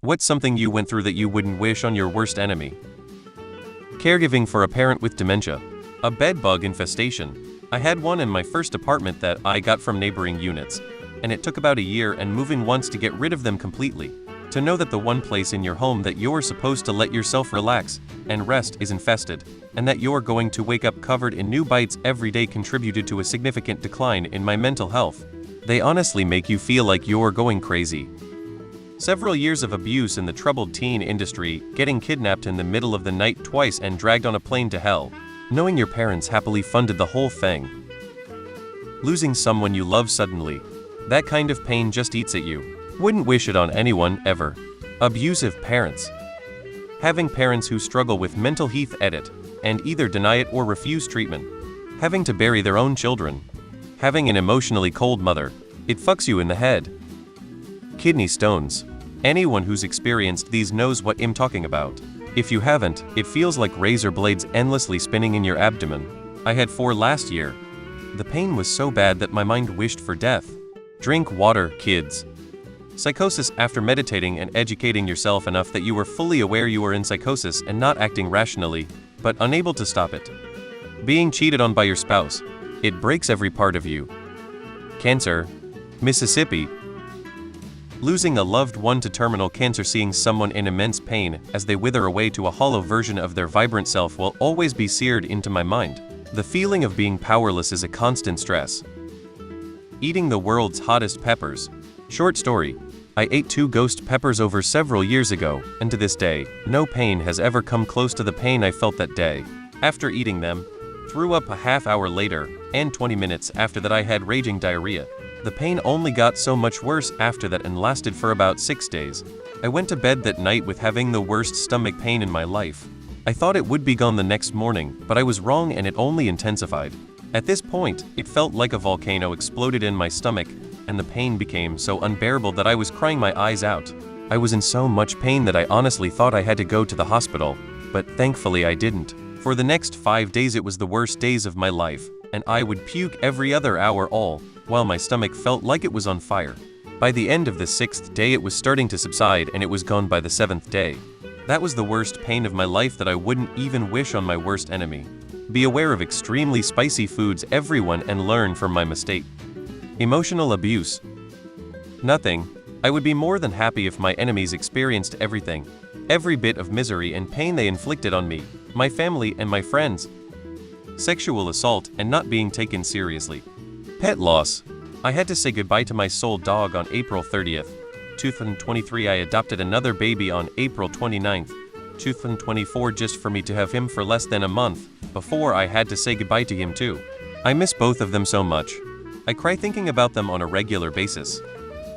What's something you went through that you wouldn't wish on your worst enemy? Caregiving for a parent with dementia. A bed bug infestation. I had one in my first apartment that I got from neighboring units, and it took about a year and moving once to get rid of them completely. To know that the one place in your home that you're supposed to let yourself relax and rest is infested, and that you're going to wake up covered in new bites every day contributed to a significant decline in my mental health. They honestly make you feel like you're going crazy. Several years of abuse in the troubled teen industry, getting kidnapped in the middle of the night twice and dragged on a plane to hell. Knowing your parents happily funded the whole thing. Losing someone you love suddenly. That kind of pain just eats at you. Wouldn't wish it on anyone, ever. Abusive parents. Having parents who struggle with mental health and either deny it or refuse treatment. Having to bury their own children. Having an emotionally cold mother. It fucks you in the head. Kidney stones. Anyone who's experienced these knows what I'm talking about. If you haven't, it feels like razor blades endlessly spinning in your abdomen. I had 4 last year. The pain was so bad that my mind wished for death. Drink water, kids. Psychosis. After meditating and educating yourself enough that you were fully aware you were in psychosis and not acting rationally, but unable to stop it. Being cheated on by your spouse. It breaks every part of you. Cancer. Mississippi. Losing a loved one to terminal cancer. Seeing someone in immense pain as they wither away to a hollow version of their vibrant self will always be seared into my mind. The feeling of being powerless is a constant stress. Eating the world's hottest peppers. Short story. I ate 2 ghost peppers over several years ago, and to this day, no pain has ever come close to the pain I felt that day. After eating them, threw up a half hour later, and 20 minutes after that I had raging diarrhea. The pain only got so much worse after that and lasted for about 6 days. I went to bed that night with having the worst stomach pain in my life. I thought it would be gone the next morning, but I was wrong and it only intensified. At this point, it felt like a volcano exploded in my stomach, and the pain became so unbearable that I was crying my eyes out. I was in so much pain that I honestly thought I had to go to the hospital, but thankfully I didn't. For the next 5 days it was the worst days of my life, and I would puke every other hour while my stomach felt like it was on fire. By the end of the 6th day it was starting to subside and it was gone by the 7th day. That was the worst pain of my life that I wouldn't even wish on my worst enemy. Be aware of extremely spicy foods, everyone, and learn from my mistake. Emotional abuse. Nothing. I would be more than happy if my enemies experienced everything. Every bit of misery and pain they inflicted on me, my family, and my friends. Sexual assault and not being taken seriously. Pet loss. I had to say goodbye to my soul dog on April 30th. 2023 I adopted another baby on April 29th. 2024 just for me to have him for less than a month, before I had to say goodbye to him too. I miss both of them so much. I cry thinking about them on a regular basis.